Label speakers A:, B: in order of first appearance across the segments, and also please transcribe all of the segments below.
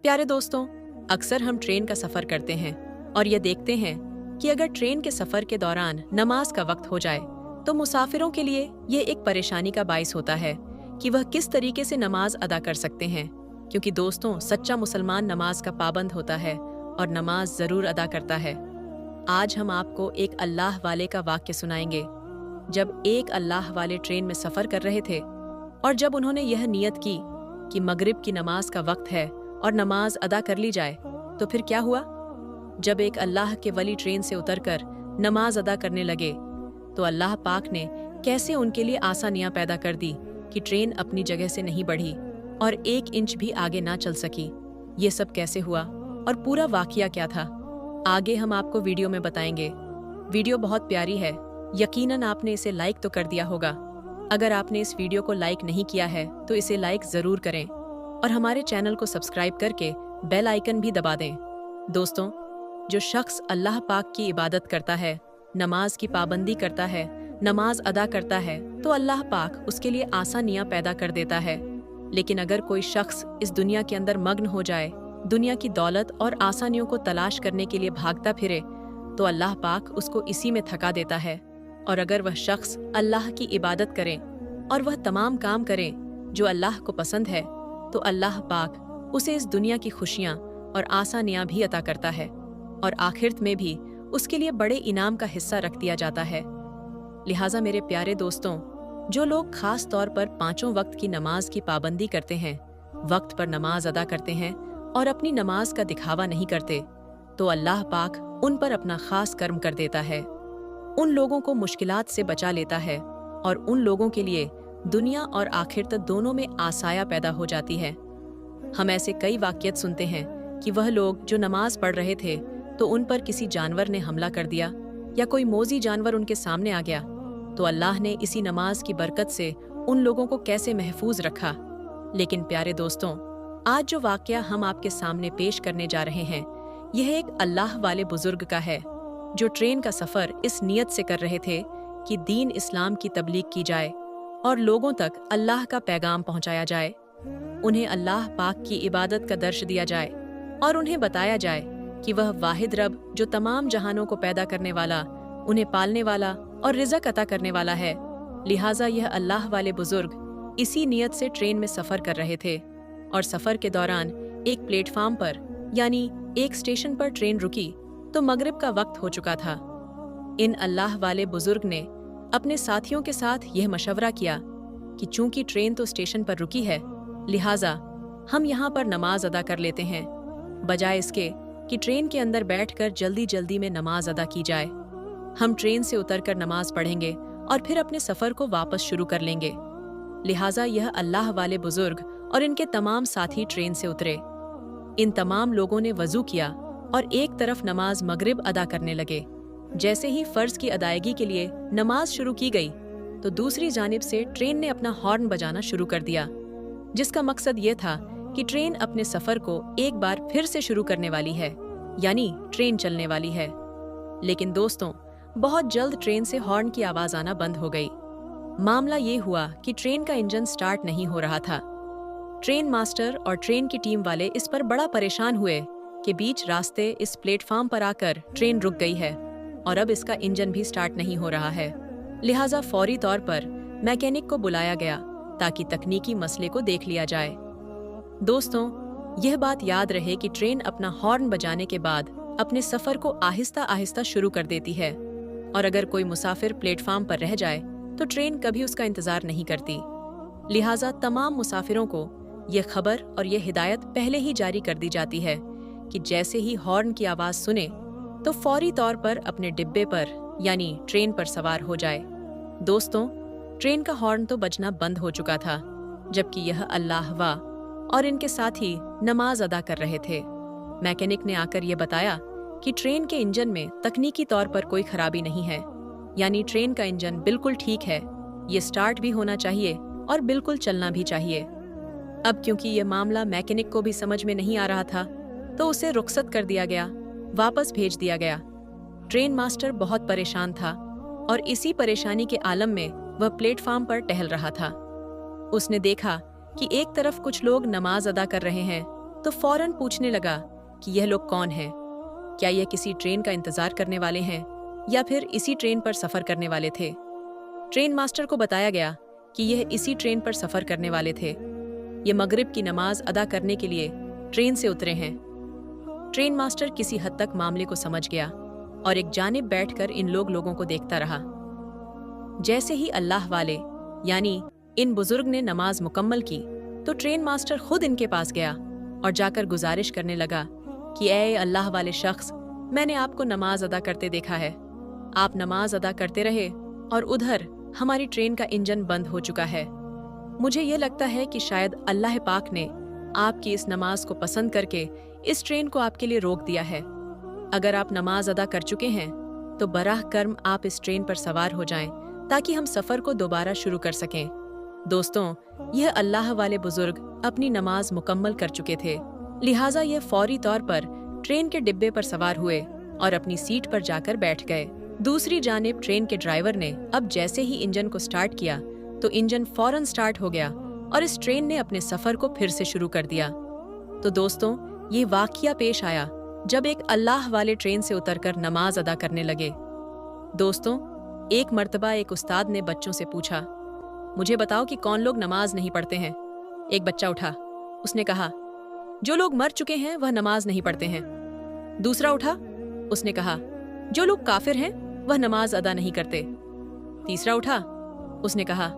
A: प्यारे दोस्तों, अक्सर हम ट्रेन का सफ़र करते हैं और ये देखते हैं कि अगर ट्रेन के सफ़र के दौरान नमाज का वक्त हो जाए तो मुसाफिरों के लिए ये एक परेशानी का बाइस होता है कि वह किस तरीके से नमाज अदा कर सकते हैं। क्योंकि दोस्तों, सच्चा मुसलमान नमाज का पाबंद होता है और नमाज ज़रूर अदा करता है। आज हम आपको एक अल्लाह वाले का वाक्य सुनाएंगे। जब एक अल्लाह वाले ट्रेन में सफ़र कर रहे थे और जब उन्होंने यह नियत की कि मगरिब की नमाज का वक्त है और नमाज अदा कर ली जाए, तो फिर क्या हुआ? जब एक अल्लाह के वली ट्रेन से उतरकर नमाज अदा करने लगे तो अल्लाह पाक ने कैसे उनके लिए आसानियां पैदा कर दी कि ट्रेन अपनी जगह से नहीं बढ़ी और 1 इंच भी आगे ना चल सकी। ये सब कैसे हुआ और पूरा वाकया क्या था, आगे हम आपको वीडियो में बताएंगे। वीडियो बहुत प्यारी है, यकीनन आपने इसे लाइक तो कर दिया होगा। अगर आपने इस वीडियो को लाइक नहीं किया है तो इसे लाइक ज़रूर करें और हमारे चैनल को सब्सक्राइब करके बेल आइकन भी दबा दें। दोस्तों, जो शख्स अल्लाह पाक की इबादत करता है, नमाज की पाबंदी करता है, नमाज अदा करता है, तो अल्लाह पाक उसके लिए आसानियां पैदा कर देता है। लेकिन अगर कोई शख्स इस दुनिया के अंदर मग्न हो जाए, दुनिया की दौलत और आसानियों को तलाश करने के लिए भागता फिरे, तो अल्लाह पाक उसको इसी में थका देता है। और अगर वह शख्स अल्लाह की इबादत करे और वह तमाम काम करे जो अल्लाह को पसंद है, तो अल्लाह पाक उसे इस दुनिया की खुशियाँ और आसानियाँ भी अता करता है और आखिरत में भी उसके लिए बड़े इनाम का हिस्सा रख दिया जाता है। लिहाजा मेरे प्यारे दोस्तों, जो लोग खास तौर पर 5 वक्त की नमाज की पाबंदी करते हैं, वक्त पर नमाज अदा करते हैं और अपनी नमाज का दिखावा नहीं करते, तो अल्लाह पाक उन पर अपना खास कर्म कर देता है। उन लोगों को मुश्किलात से बचा लेता है और उन लोगों के लिए दुनिया और आखिरत दोनों में आसाया पैदा हो जाती है। हम ऐसे कई वाक़ियात सुनते हैं कि वह लोग जो नमाज पढ़ रहे थे तो उन पर किसी जानवर ने हमला कर दिया या कोई मोज़ी जानवर उनके सामने आ गया, तो अल्लाह ने इसी नमाज की बरकत से उन लोगों को कैसे महफूज रखा। लेकिन प्यारे दोस्तों, आज जो वाक़या हम आपके सामने पेश करने जा रहे हैं, यह एक अल्लाह वाले बुजुर्ग का है जो ट्रेन का सफ़र इस नियत से कर रहे थे कि दीन इस्लाम की तबलीग की जाए और लोगों तक अल्लाह का पैगाम पहुंचाया जाए। उन्हें अल्लाह पाक की इबादत का दर्श दिया जाए और उन्हें बताया जाए कि वह वाहिद रब जो तमाम जहानों को पैदा करने वाला, उन्हें पालने वाला और रिज़्क़ अता करने वाला है। लिहाजा यह अल्लाह वाले बुजुर्ग इसी नियत से ट्रेन में सफ़र कर रहे थे और सफ़र के दौरान एक प्लेटफार्म पर यानी एक स्टेशन पर ट्रेन रुकी तो मगरिब का वक्त हो चुका था। इन अल्लाह वाले बुजुर्ग ने अपने साथियों के साथ यह मशवरा किया कि चूंकि ट्रेन तो स्टेशन पर रुकी है, लिहाजा हम यहाँ पर नमाज अदा कर लेते हैं, बजाय इसके कि ट्रेन के अंदर बैठकर जल्दी जल्दी में नमाज अदा की जाए। हम ट्रेन से उतरकर नमाज पढ़ेंगे और फिर अपने सफ़र को वापस शुरू कर लेंगे। लिहाजा यह अल्लाह वाले बुजुर्ग और इनके तमाम साथी ट्रेन से उतरे। इन तमाम लोगों ने वज़ू किया और एक तरफ नमाज मगरिब अदा करने लगे। जैसे ही फ़र्ज की अदायगी के लिए नमाज शुरू की गई तो दूसरी जानिब से ट्रेन ने अपना हॉर्न बजाना शुरू कर दिया, जिसका मकसद ये था कि ट्रेन अपने सफ़र को एक बार फिर से शुरू करने वाली है, यानी ट्रेन चलने वाली है। लेकिन दोस्तों, बहुत जल्द ट्रेन से हॉर्न की आवाज़ आना बंद हो गई। मामला ये हुआ कि ट्रेन का इंजन स्टार्ट नहीं हो रहा था। ट्रेन मास्टर और ट्रेन की टीम वाले इस पर बड़ा परेशान हुए कि बीच रास्ते इस प्लेटफार्म पर आकर ट्रेन रुक गई है और अब इसका इंजन भी स्टार्ट नहीं हो रहा है। लिहाजा फौरी तौर पर मैकेनिक को बुलाया गया ताकि तकनीकी मसले को देख लिया जाए। दोस्तों, यह बात याद रहे कि ट्रेन अपना हॉर्न बजाने के बाद अपने सफ़र को आहिस्ता आहिस्ता शुरू कर देती है और अगर कोई मुसाफिर प्लेटफार्म पर रह जाए तो ट्रेन कभी उसका इंतज़ार नहीं करती। लिहाजा तमाम मुसाफिरों को यह खबर और यह हिदायत पहले ही जारी कर दी जाती है कि जैसे ही हॉर्न की आवाज़ सुने तो फौरी तौर पर अपने डिब्बे पर यानी ट्रेन पर सवार हो जाए। दोस्तों, ट्रेन का हॉर्न तो बजना बंद हो चुका था, जबकि यह अल्लाह वा और इनके साथी नमाज अदा कर रहे थे। मैकेनिक ने आकर यह बताया कि ट्रेन के इंजन में तकनीकी तौर पर कोई खराबी नहीं है, यानी ट्रेन का इंजन बिल्कुल ठीक है, ये स्टार्ट भी होना चाहिए और बिल्कुल चलना भी चाहिए। अब क्योंकि यह मामला मैकेनिक को भी समझ में नहीं आ रहा था तो उसे रुखसत कर दिया गया, वापस भेज दिया गया। ट्रेन मास्टर बहुत परेशान था और इसी परेशानी के आलम में वह प्लेटफार्म पर टहल रहा था। उसने देखा कि एक तरफ कुछ लोग नमाज अदा कर रहे हैं तो फौरन पूछने लगा कि यह लोग कौन हैं, क्या यह किसी ट्रेन का इंतजार करने वाले हैं या फिर इसी ट्रेन पर सफर करने वाले थे। ट्रेन मास्टर को बताया गया कि यह इसी ट्रेन पर सफर करने वाले थे। ये मगरिब की नमाज अदा करने के लिए ट्रेन से उतरे हैं। ट्रेन मास्टर किसी हद तक मामले को समझ गया और एक जानिब बैठकर इन लोगों को देखता रहा। जैसे ही अल्लाह वाले यानी इन बुजुर्ग ने नमाज मुकम्मल की तो ट्रेन मास्टर खुद इनके पास गया और जाकर गुजारिश करने लगा कि ऐ अल्लाह वाले शख्स, मैंने आपको नमाज अदा करते देखा है। आप नमाज अदा करते रहे और उधर हमारी ट्रेन का इंजन बंद हो चुका है। मुझे ये लगता है कि शायद अल्लाह पाक ने आपकी इस नमाज को पसंद करके इस ट्रेन को आपके लिए रोक दिया है। अगर आप नमाज अदा कर चुके हैं तो बराह कर्म आप इस ट्रेन पर सवार हो जाएं ताकि हम सफर को दोबारा शुरू कर सकें। दोस्तों, यह अल्लाह वाले बुजुर्ग अपनी नमाज मुकम्मल कर चुके थे, लिहाजा ये फौरी तौर पर ट्रेन के डिब्बे पर सवार हुए और अपनी सीट पर जाकर बैठ गए। दूसरी जानिब ट्रेन के ड्राइवर ने अब जैसे ही इंजन को स्टार्ट किया तो इंजन फौरन स्टार्ट हो गया और इस ट्रेन ने अपने सफर को फिर से शुरू कर दिया। तो दोस्तों, ये वाकया पेश आया जब एक अल्लाह वाले ट्रेन से उतरकर नमाज अदा करने लगे। दोस्तों, एक मर्तबा एक उस्ताद ने बच्चों से पूछा, मुझे बताओ कि कौन लोग नमाज नहीं पढ़ते हैं। एक बच्चा उठा, उसने कहा, जो लोग मर चुके हैं वह नमाज नहीं पढ़ते हैं। दूसरा उठा, उसने कहा, जो लोग काफिर हैं वह नमाज अदा नहीं करते। तीसरा उठा, उसने कहा,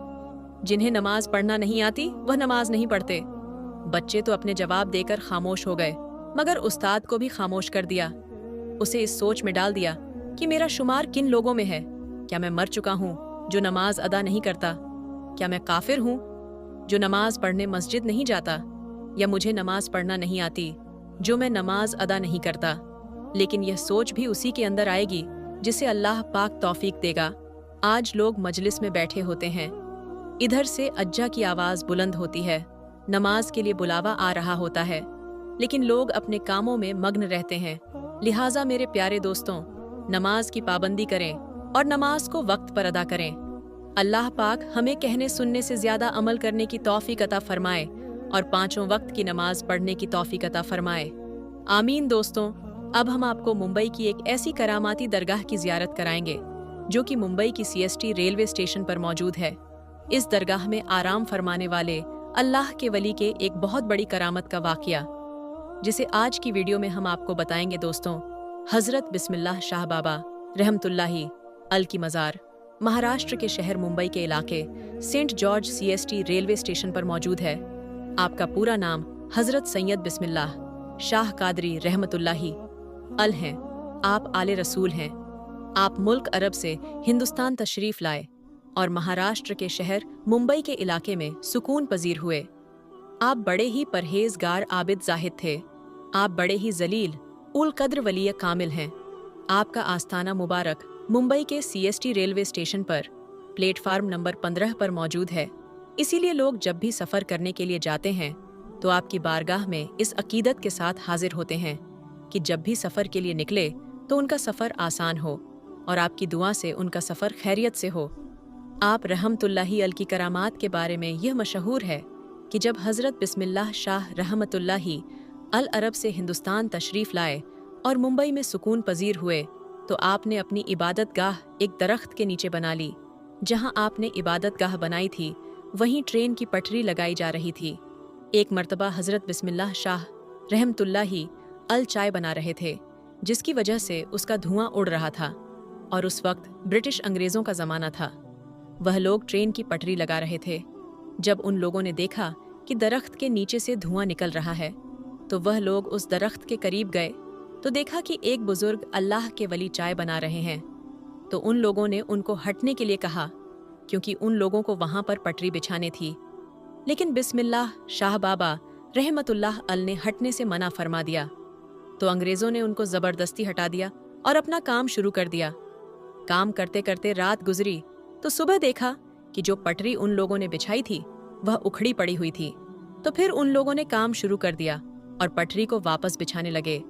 A: जिन्हें नमाज पढ़ना नहीं आती वह नमाज नहीं पढ़ते। बच्चे तो अपने जवाब देकर खामोश हो गए, मगर उस्ताद को भी खामोश कर दिया। उसे इस सोच में डाल दिया कि मेरा शुमार किन लोगों में है। क्या मैं मर चुका हूँ जो नमाज अदा नहीं करता? क्या मैं काफिर हूँ जो नमाज पढ़ने मस्जिद नहीं जाता? या मुझे नमाज पढ़ना नहीं आती जो मैं नमाज अदा नहीं करता? लेकिन यह सोच भी उसी के अंदर आएगी जिसे अल्लाह पाक तौफीक देगा। आज लोग मजलिस में बैठे होते हैं, इधर से अज्जा की आवाज बुलंद होती है, नमाज के लिए बुलावा आ रहा होता है, लेकिन लोग अपने कामों में मग्न रहते हैं। लिहाजा मेरे प्यारे दोस्तों, नमाज की पाबंदी करें और नमाज को वक्त पर अदा करें। अल्लाह पाक हमें कहने सुनने से ज्यादा अमल करने की तौफीक अता फरमाए और पांचों वक्त की नमाज पढ़ने की तौफीक अता फरमाए। आमीन। दोस्तों, अब हम आपको मुंबई की एक ऐसी करामाती दरगाह की जियारत कराएंगे जो कि मुंबई की CST रेलवे स्टेशन पर मौजूद है। इस दरगाह में आराम फरमाने वाले अल्लाह के वली के एक बहुत बड़ी करामत का वाकया, जिसे आज की वीडियो में हम आपको बताएंगे। दोस्तों, हजरत बिस्मिल्लाह शाह बाबा रहमतुल्लाही अल की मज़ार महाराष्ट्र के शहर मुंबई के इलाके Saint George CST railway station पर मौजूद है। आपका पूरा नाम हजरत सैयद बिस्मिल्लाह शाह कादरी रहमतुल्लाही अल हैं। आप आले रसूल हैं। आप मुल्क अरब से हिंदुस्तान तशरीफ लाए और महाराष्ट्र के शहर मुंबई के इलाके में सुकून पजीर हुए। आप बड़े ही परहेजगार आबिद जाहिद थे। आप बड़े ही जलील उल कद्र वली कामिल हैं। आपका आस्थाना मुबारक मुंबई के CST रेलवे स्टेशन पर प्लेटफार्म नंबर 15 पर मौजूद है। इसीलिए लोग जब भी सफ़र करने के लिए जाते हैं तो आपकी बारगाह में इस अकीदत के साथ हाजिर होते हैं कि जब भी सफ़र के लिए निकले तो उनका सफ़र आसान हो और आपकी दुआ से उनका सफ़र खैरियत से हो। आप रहमतुल्लाही अल की करामात के बारे में यह मशहूर है कि जब हज़रत बिस्मिल्लाह शाह रहमतुल्लाही अल अरब से हिंदुस्तान तशरीफ़ लाए और मुंबई में सुकून पजीर हुए तो आपने अपनी इबादत गाह एक दरख्त के नीचे बना ली। जहां आपने इबादत गाह बनाई थी वहीं ट्रेन की पटरी लगाई जा रही थी। एक मर्तबा हज़रत बिस्मिल्लाह शाह रहमतुल्लाही अल चाय बना रहे थे, जिसकी वजह से उसका धुआं उड़ रहा था और उस वक्त ब्रिटिश अंग्रेज़ों का ज़माना था। वह लोग ट्रेन की पटरी लगा रहे थे। जब उन लोगों ने देखा कि दरख्त के नीचे से धुआं निकल रहा है तो वह लोग उस दरख्त के करीब गए तो देखा कि एक बुजुर्ग अल्लाह के वली चाय बना रहे हैं। तो उन लोगों ने उनको हटने के लिए कहा, क्योंकि उन लोगों को वहां पर पटरी बिछाने थी। लेकिन बिस्मिल्लाह शाह बाबा रहमतुल्लाह अल ने हटने से मना फरमा दिया। तो अंग्रेज़ों ने उनको ज़बरदस्ती हटा दिया और अपना काम शुरू कर दिया। काम करते करते रात गुजरी तो सुबह देखा कि जो पटरी उन लोगों ने बिछाई थी वह उखड़ी पड़ी हुई थी। तो फिर उन लोगों ने काम शुरू कर दिया और पटरी को वापस बिछाने लगे।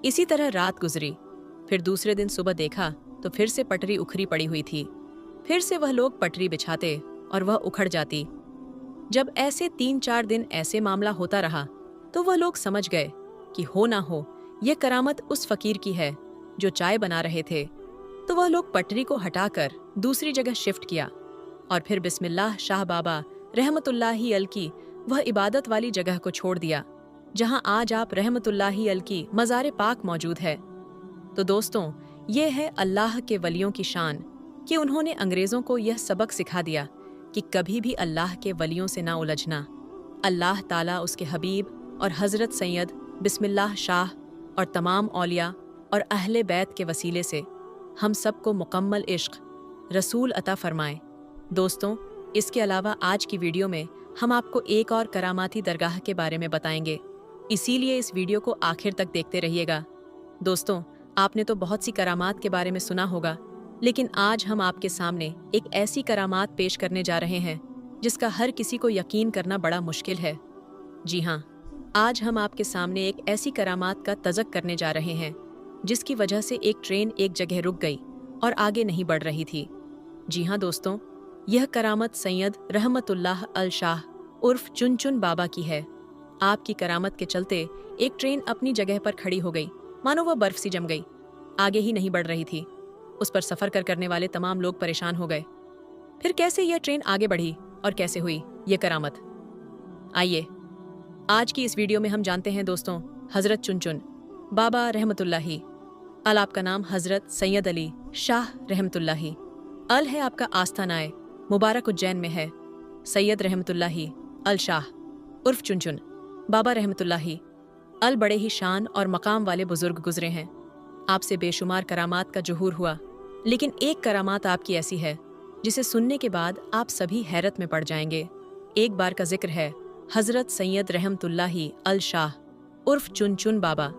A: इसी तरह रात गुजरी। फिर दूसरे दिन सुबह देखा तो फिर से पटरी उखड़ी पड़ी हुई थी। फिर से वह लोग पटरी बिछाते और वह उखड़ जाती। जब ऐसे 3-4 दिन ऐसे मामला होता रहा तो वह लोग समझ गए कि हो ना हो यह करामत उस फकीर की है जो चाय बना रहे थे। तो वह लोग पटरी को हटाकर दूसरी जगह शिफ्ट किया और फिर बिस्मिल्लाह शाह बाबा रहमतुल्लाही अल की वह इबादत वाली जगह को छोड़ दिया जहां आज आप रहमतुल्लाही अल की मज़ार पाक मौजूद है। तो दोस्तों, ये है अल्लाह के वलियों की शान कि उन्होंने अंग्रेज़ों को यह सबक सिखा दिया कि कभी भी अल्लाह के वलियों से ना उलझना। अल्लाह ताला उसके हबीब और हज़रत सैयद बिस्मिल्लाह शाह और तमाम औलिया और अहले बैत के वसीले से हम सबको मुकम्मल इश्क रसूल अता फरमाए। दोस्तों, इसके अलावा आज की वीडियो में हम आपको एक और करामाती दरगाह के बारे में बताएंगे, इसीलिए इस वीडियो को आखिर तक देखते रहिएगा। दोस्तों, आपने तो बहुत सी करामात के बारे में सुना होगा, लेकिन आज हम आपके सामने एक ऐसी करामात पेश करने जा रहे हैं जिसका हर किसी को यकीन करना बड़ा मुश्किल है। जी हाँ, आज हम आपके सामने एक ऐसी करामात का तज़क करने जा रहे हैं जिसकी वजह से एक ट्रेन एक जगह रुक गई और आगे नहीं बढ़ रही थी। जी हाँ दोस्तों, यह करामत सैयद रहमतुल्लाह अल शाह उर्फ चुन बाबा की है। आपकी करामत के चलते एक ट्रेन अपनी जगह पर खड़ी हो गई, मानो वह बर्फ सी जम गई, आगे ही नहीं बढ़ रही थी। उस पर सफ़र करने वाले तमाम लोग परेशान हो गए। फिर कैसे यह ट्रेन आगे बढ़ी और कैसे हुई यह करामत? आइए आज की इस वीडियो में हम जानते हैं दोस्तों हज़रत चुन बाबा रहमतुल्लाही अल। आपका नाम हज़रत सैयद अली शाह रहमतुल्लाही अल है। आपका आस्थानाए मुबारक उज्जैन में है। सैयद रहमतुल्लाही अल शाह उर्फ चुन बाबा रहमतुल्लाही अल बड़े ही शान और मकाम वाले बुजुर्ग गुजरे हैं। आपसे बेशुमार करामात का ज़ुहूर हुआ, लेकिन एक करामात आपकी ऐसी है जिसे सुनने के बाद आप सभी हैरत में पड़ जाएंगे। एक बार का जिक्र है हज़रत सैयद रहमतुल्लाही अल शाह उर्फ चुन बाबा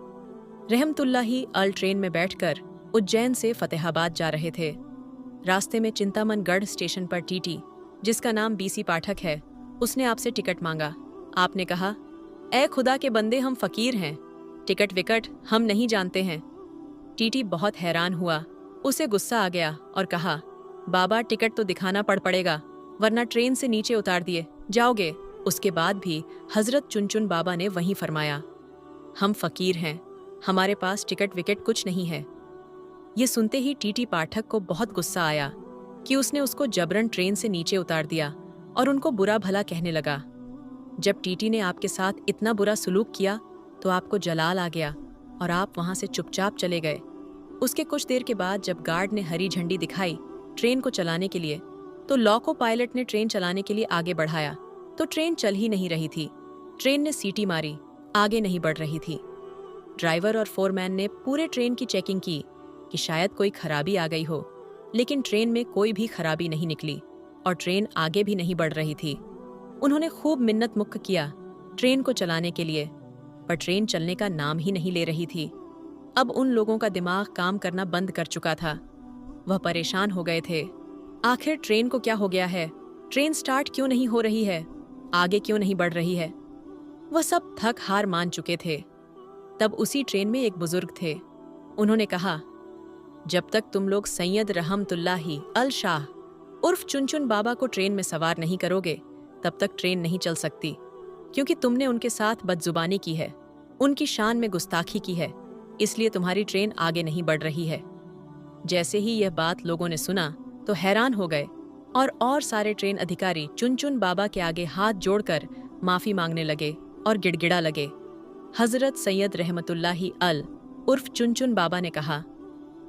A: रहमतुल्लाही अल ट्रेन में बैठकर उज्जैन से फतेहाबाद जा रहे थे। रास्ते में चिंतामन गढ़ स्टेशन पर टीटी, जिसका नाम बीसी पाठक है, उसने आपसे टिकट मांगा। आपने कहा, ए खुदा के बंदे, हम फ़कीर हैं, टिकट विकट हम नहीं जानते हैं। टीटी बहुत हैरान हुआ, उसे गुस्सा आ गया और कहा, बाबा टिकट तो दिखाना पड़ेगा, वरना ट्रेन से नीचे उतार दिए जाओगे। उसके बाद भी हज़रत चुन बाबा ने वहीं फरमाया, हम फ़कीर हैं, हमारे पास टिकट विकेट कुछ नहीं है। ये सुनते ही टीटी पाठक को बहुत गुस्सा आया कि उसने उसको जबरन ट्रेन से नीचे उतार दिया और उनको बुरा भला कहने लगा। जब टीटी ने आपके साथ इतना बुरा सलूक किया तो आपको जलाल आ गया और आप वहां से चुपचाप चले गए। उसके कुछ देर के बाद जब गार्ड ने हरी झंडी दिखाई ट्रेन को चलाने के लिए, तो लोको पायलट ने ट्रेन चलाने के लिए आगे बढ़ाया तो ट्रेन चल ही नहीं रही थी। ट्रेन ने सीटी मारी, आगे नहीं बढ़ रही थी। ड्राइवर और फोरमैन ने पूरे ट्रेन की चेकिंग की कि शायद कोई खराबी आ गई हो, लेकिन ट्रेन में कोई भी खराबी नहीं निकली और ट्रेन आगे भी नहीं बढ़ रही थी। उन्होंने खूब मिन्नत मुक्क किया ट्रेन को चलाने के लिए, पर ट्रेन चलने का नाम ही नहीं ले रही थी। अब उन लोगों का दिमाग काम करना बंद कर चुका था। वह परेशान हो गए थे, आखिर ट्रेन को क्या हो गया है, ट्रेन स्टार्ट क्यों नहीं हो रही है, आगे क्यों नहीं बढ़ रही है। वह सब थक हार मान चुके थे। तब उसी ट्रेन में एक बुजुर्ग थे। उन्होंने कहा, जब तक तुम लोग सैयद रहमतुल्लाही अल शाह उर्फ चुन बाबा को ट्रेन में सवार नहीं करोगे, तब तक ट्रेन नहीं चल सकती, क्योंकि तुमने उनके साथ बदजुबानी की है, उनकी शान में गुस्ताखी की है, इसलिए तुम्हारी ट्रेन आगे नहीं बढ़ रही है। जैसे ही यह बात लोगों ने सुना तो हैरान हो गए और सारे ट्रेन अधिकारी चुन बाबा के आगे हाथ जोड़कर माफ़ी मांगने लगे और गिड़गिड़ा लगे। हज़रत सैयद रहमतुल्लाही अल उर्फ चुन बाबा ने कहा,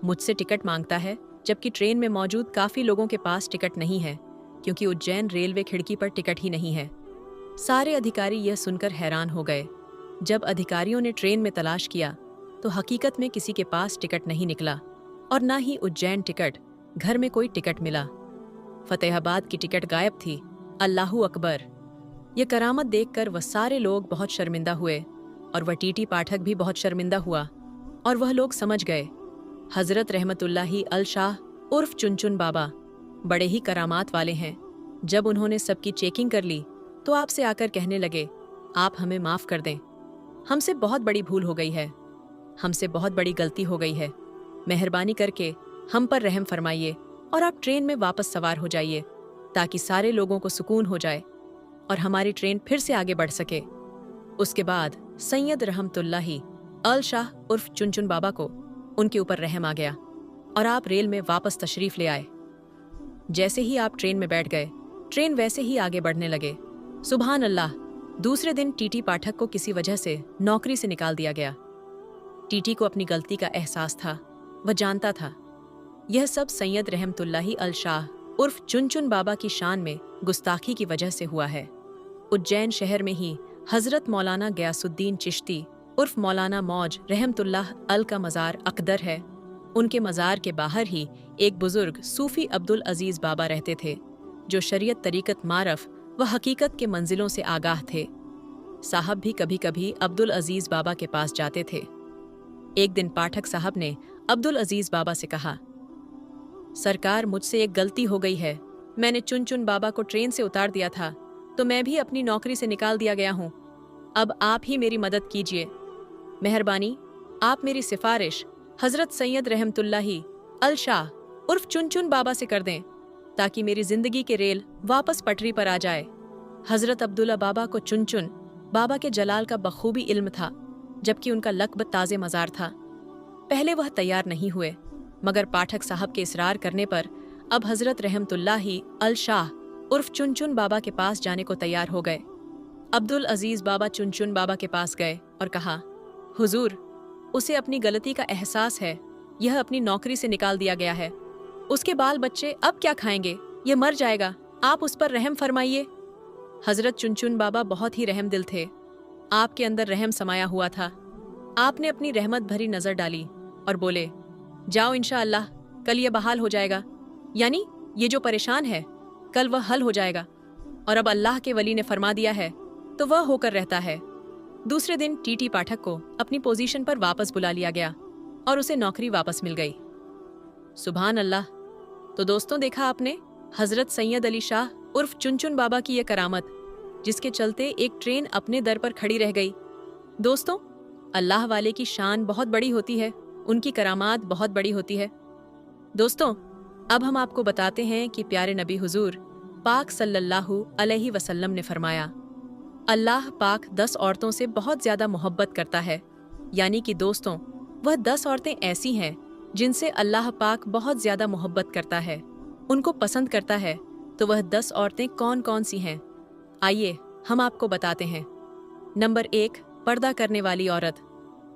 A: मुझसे टिकट मांगता है जबकि ट्रेन में मौजूद काफ़ी लोगों के पास टिकट नहीं है, क्योंकि उज्जैन रेलवे खिड़की पर टिकट ही नहीं है। सारे अधिकारी यह सुनकर हैरान हो गए। जब अधिकारियों ने ट्रेन में तलाश किया तो हकीकत में किसी के पास टिकट नहीं निकला और ना ही उज्जैन टिकट घर में कोई टिकट मिला। फतेहाबाद की टिकट गायब थी। अल्लाहू अकबर। यह करामत देखकर वह सारे लोग बहुत शर्मिंदा हुए और वह टीटी पाठक भी बहुत शर्मिंदा हुआ और वह लोग समझ गए हज़रत रहमतुल्लाही अल शाह उर्फ चुन बाबा बड़े ही करामात वाले हैं। जब उन्होंने सबकी चेकिंग कर ली तो आपसे आकर कहने लगे, आप हमें माफ़ कर दें, हमसे बहुत बड़ी भूल हो गई है, हमसे बहुत बड़ी गलती हो गई है, मेहरबानी करके हम पर रहम फरमाइए और आप ट्रेन में वापस सवार हो जाइए ताकि सारे लोगों को सुकून हो जाए और हमारी ट्रेन फिर से आगे बढ़ सके। उसके बाद सैयद रहमतुल्लाही अल शाह उर्फ चुनचुन बाबा को उनके ऊपर रहम आ गया और आप रेल में वापस तशरीफ ले आए। जैसे ही आप ट्रेन में बैठ गए, ट्रेन वैसे ही आगे बढ़ने लगे। सुभान अल्लाह। दूसरे दिन टीटी पाठक को किसी वजह से नौकरी से निकाल दिया गया। टीटी को अपनी गलती का एहसास था, वह जानता था। यह सब सैयद रहमतुल्लाही अल शाह उर्फ चुनचुन बाबा की शान में गुस्ताखी की वजह से हुआ है। उज्जैन शहर में ही हजरत मौलाना गयासुद्दीन चिश्ती उर्फ मौलाना मौज रहमतुल्लाह अल का मज़ार अकदर है। उनके मज़ार के बाहर ही एक बुजुर्ग सूफ़ी अब्दुल अजीज़ बाबा रहते थे, जो शरीयत, तरीक़त, मारफ व हकीकत के मंजिलों से आगाह थे। साहब भी कभी कभी अब्दुल अजीज़ बाबा के पास जाते थे। एक दिन पाठक साहब ने अब्दुल अजीज़ बाबा से कहा, सरकार, मुझसे एक गलती हो गई है। मैंने चुनचुन बाबा को ट्रेन से उतार दिया था, तो मैं भी अपनी नौकरी से निकाल दिया गया हूँ। अब आप ही मेरी मदद कीजिए। मेहरबानी, आप मेरी सिफारिश हजरत सैयद रहमतुल्लाही अल शाह उर्फ चुनचुन बाबा से कर दें, ताकि मेरी जिंदगी के रेल वापस पटरी पर आ जाए। हजरत अब्दुल्ला बाबा को चुनचुन बाबा के जलाल का बखूबी इल्म था, जबकि उनका लक़ब ताज़े मज़ार था। पहले वह तैयार नहीं हुए, मगर पाठक साहब के इसरार करने पर अब हजरत रहमतुल्लाही अल शाह उर्फ चुनचुन बाबा के पास जाने को तैयार हो गए। अब्दुल अजीज़ बाबा चुनचुन बाबा के पास गए और कहा, हुजूर, उसे अपनी गलती का एहसास है। यह अपनी नौकरी से निकाल दिया गया है। उसके बाल बच्चे अब क्या खाएंगे? ये मर जाएगा। आप उस पर रहम फरमाइए। हजरत चुनचुन बाबा बहुत ही रहम दिल थे। आपके अंदर रहम समाया हुआ था। आपने अपनी रहमत भरी नज़र डाली और बोले, जाओ, इंशाअल्लाह कल ये बहाल हो जाएगा। यानी ये जो परेशान है, कल वह हल हो जाएगा। और अब अल्लाह के वली ने फरमा दिया है तो वह होकर रहता है। दूसरे दिन टीटी पाठक को अपनी पोजीशन पर वापस बुला लिया गया और उसे नौकरी वापस मिल गई। सुभान अल्लाह। तो दोस्तों, देखा आपने हजरत सैयद अली शाह उर्फ चुनचुन बाबा की यह करामत, जिसके चलते एक ट्रेन अपने दर पर खड़ी रह गई। दोस्तों, अल्लाह वाले की शान बहुत बड़ी होती है, उनकी करामात बहुत बड़ी होती है। दोस्तों, अब हम आपको बताते हैं कि प्यारे नबी हुजूर पाक सल्लल्लाहु अलैहि वसल्लम ने फरमाया, अल्लाह पाक 10 औरतों से बहुत ज़्यादा मोहब्बत करता है। यानी कि दोस्तों, वह 10 औरतें ऐसी हैं जिनसे अल्लाह पाक बहुत ज़्यादा मोहब्बत करता है, उनको पसंद करता है। तो वह 10 औरतें कौन कौन सी हैं? आइए हम आपको बताते हैं। नंबर 1, पर्दा करने वाली औरत।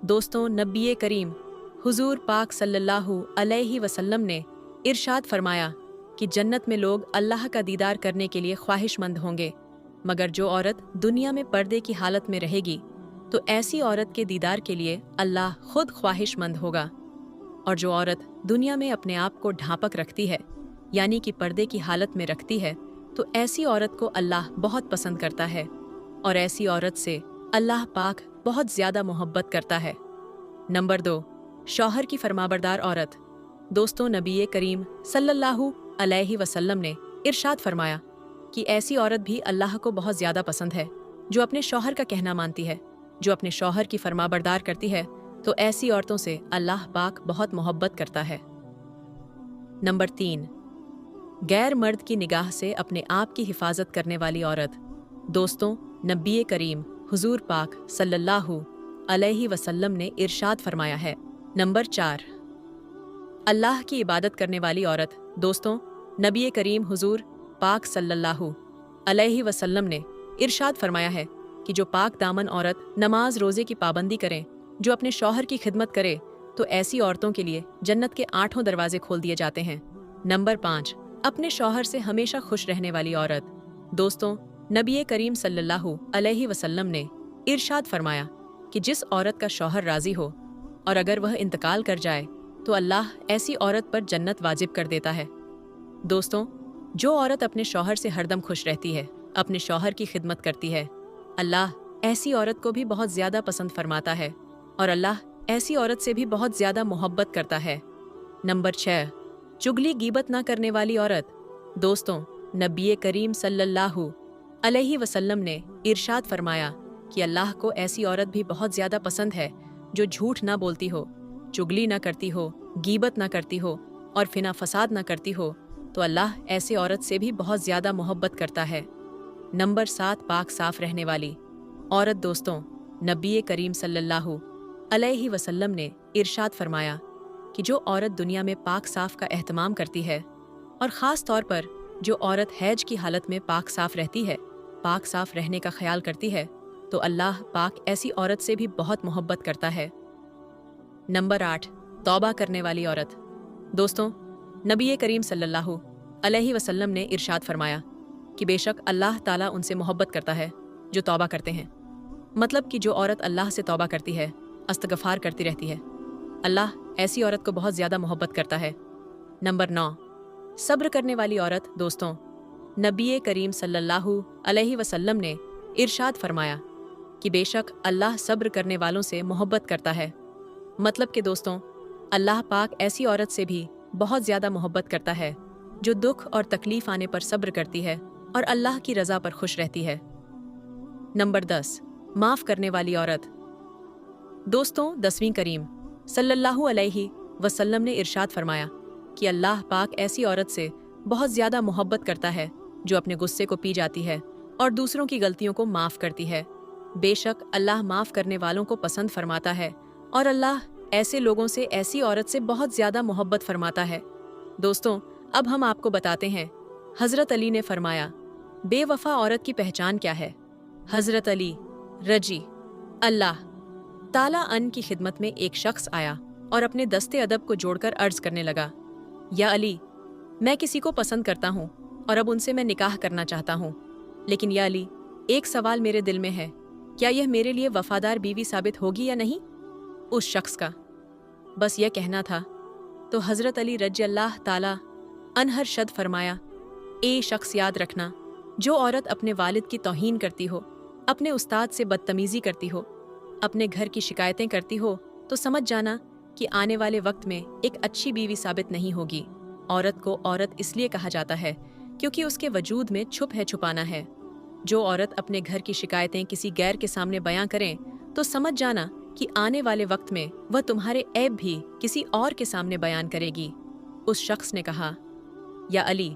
A: दोस्तों, नबी करीम हुजूर पाक सल्लल्लाहु अलैहि वसल्लम ने इरशाद फरमाया कि जन्नत में लोग अल्लाह का दीदार करने के लिए ख्वाहिशमंद होंगे, मगर जो औरत दुनिया में पर्दे की हालत में रहेगी तो ऐसी औरत के दीदार के लिए अल्लाह खुद ख्वाहिशमंद होगा। और जो औरत दुनिया में अपने आप को ढांपक रखती है, यानी कि पर्दे की हालत में रखती है, तो ऐसी औरत को अल्लाह बहुत पसंद करता है और ऐसी औरत से अल्लाह पाक बहुत ज़्यादा मोहब्बत करता है। नंबर 2, शौहर की फरमाबरदार औरत। दोस्तों, नबी करीम सल्लल्लाहु अलैहि वसल्लम ने इरशाद फरमाया कि ऐसी औरत भी अल्लाह को बहुत ज़्यादा पसंद है जो अपने शौहर का कहना मानती है, जो अपने शौहर की फरमाबरदार करती है। तो ऐसी औरतों से अल्लाह पाक बहुत मोहब्बत करता है। नंबर 3, गैर मर्द की निगाह से अपने आप की हिफाजत करने वाली औरत। दोस्तों, नबी करीम हुजूर पाक सल्लल्लाहु अलैहि वसल्लम ने इरशाद फरमाया है। नंबर 4, अल्लाह की इबादत करने वाली औरत। दोस्तों, नबी करीम हुजूर पाक सल्लल्लाहु अलैहि वसल्लम ने इरशाद फरमाया है कि जो पाक दामन औरत नमाज रोज़े की पाबंदी करे, जो अपने शौहर की खिदमत करे, तो ऐसी औरतों के लिए जन्नत के 8 दरवाजे खोल दिए जाते हैं। नंबर 5, अपने शौहर से हमेशा खुश रहने वाली औरत। दोस्तों, नबी करीम सल्लल्लाहु अलैहि वसल्लम ने इरशाद फरमाया कि जिस औरत का शौहर राजी हो और अगर वह इंतकाल कर जाए तो अल्लाह ऐसी औरत पर जन्नत वाजिब कर देता है। दोस्तों, जो औरत अपने शौहर से हरदम खुश रहती है, अपने शौहर की खिदमत करती है, अल्लाह ऐसी औरत को भी बहुत ज़्यादा पसंद फरमाता है और अल्लाह ऐसी औरत से भी बहुत ज़्यादा मोहब्बत करता है। नंबर 6, चुगली गीबत ना करने वाली औरत। दोस्तों, नबी करीम सल्लल्लाहु अलैहि वसल्लम ने इरशाद फरमाया कि अल्लाह को ऐसी औरत भी बहुत ज़्यादा पसंद है जो झूठ ना बोलती हो, चुगली ना करती हो, गीबत ना करती हो और फिना फसाद ना करती हो। तो अल्लाह ऐसे औरत से भी बहुत ज़्यादा मोहब्बत करता है। नंबर 7, पाक साफ रहने वाली औरत। दोस्तों, नबी करीम सल्लल्लाहु अलैहि वसल्लम ने इरशाद फरमाया कि जो औरत दुनिया में पाक साफ का एहतमाम करती है और ख़ास तौर पर जो औरत हैज की हालत में पाक साफ रहती है, पाक साफ रहने का ख्याल करती है, तो अल्लाह पाक ऐसी औरत से भी बहुत मोहब्बत करता है। नंबर 8, तौबा करने वाली औरत। दोस्तों, नबी करीम सल्लल्लाहु अलैहि वसल्लम ने इरशाद फरमाया कि बेशक अल्लाह ताला उनसे मोहब्बत करता है जो तौबा करते हैं। मतलब कि जो औरत अल्लाह से तौबा करती है, इस्तग़फ़ार करती रहती है, अल्लाह ऐसी औरत को बहुत ज़्यादा मोहब्बत करता है। नंबर 9, सब्र करने वाली औरत। दोस्तों, नबी करीम सल्लल्लाहु अलैहि वसल्लम ने इरशाद फरमाया कि बेशक अल्लाह सब्र करने वालों से मोहब्बत करता है। मतलब कि दोस्तों, अल्लाह पाक ऐसी औरत से भी बहुत ज़्यादा मोहब्बत करता है जो दुख और तकलीफ़ आने पर सब्र करती है और अल्लाह की रज़ा पर खुश रहती है। नंबर 10, माफ़ करने वाली औरत। दोस्तों, 10वीं करीम सल्लल्लाहु अलैहि वसल्लम ने इरशाद फरमाया कि अल्लाह पाक ऐसी औरत से बहुत ज़्यादा मोहब्बत करता है जो अपने गुस्से को पी जाती है और दूसरों की गलतियों को माफ़ करती है। बेशक अल्लाह माफ़ करने वालों को पसंद फरमाता है और अल्लाह ऐसे लोगों से, ऐसी औरत से बहुत ज़्यादा मोहब्बत फरमाता है। दोस्तों, अब हम आपको बताते हैं हज़रत अली ने फरमाया, बेवफा औरत की पहचान क्या है। हज़रत अली रजी अल्लाह ताला अन की खिदमत में एक शख्स आया और अपने दस्ते अदब को जोड़कर अर्ज करने लगा, या अली, मैं किसी को पसंद करता हूँ और अब उनसे मैं निकाह करना चाहता हूँ, लेकिन या अली, एक सवाल मेरे दिल में है, क्या यह मेरे लिए वफादार बीवी साबित होगी या नहीं। उस शख्स का बस यह कहना था तो हज़रत अली रजी अल्लाह ताला अनहर शद फरमाया, ए शख्स, याद रखना, जो औरत अपने वालिद की तौहीन करती हो, अपने उस्ताद से बदतमीज़ी करती हो, अपने घर की शिकायतें करती हो, तो समझ जाना कि आने वाले वक्त में एक अच्छी बीवी साबित नहीं होगी। औरत को औरत इसलिए कहा जाता है क्योंकि उसके वजूद में छुप है, छुपाना है। जो औरत अपने घर की शिकायतें किसी गैर के सामने बयां करें तो समझ जाना कि आने वाले वक्त में वह तुम्हारे ऐब भी किसी और के सामने बयान करेगी। उस शख्स ने कहा, या अली,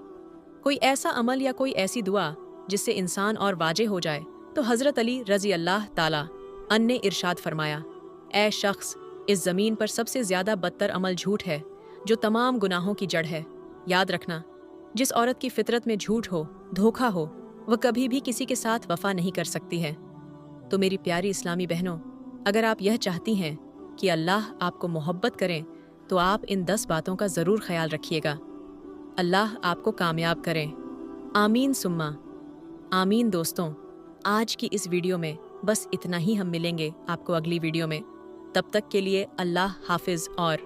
A: कोई ऐसा अमल या कोई ऐसी दुआ जिससे इंसान और वाजे हो जाए। तो हज़रत अली रज़ी अल्लाह ताला अन ने इरशाद फरमाया, ऐ शख्स, इस ज़मीन पर सबसे ज़्यादा बदतर अमल झूठ है जो तमाम गुनाहों की जड़ है। याद रखना, जिस औरत की फितरत में झूठ हो, धोखा हो, वह कभी भी किसी के साथ वफा नहीं कर सकती है। तो मेरी प्यारी इस्लामी बहनों, अगर आप यह चाहती हैं कि अल्लाह आपको मोहब्बत करें तो आप इन 10 बातों का ज़रूर ख्याल रखिएगा। अल्लाह आपको कामयाब करें। आमीन सुम्मा आमीन। दोस्तों, आज की इस वीडियो में बस इतना ही। हम मिलेंगे आपको अगली वीडियो में। तब तक के लिए अल्लाह हाफिज़ और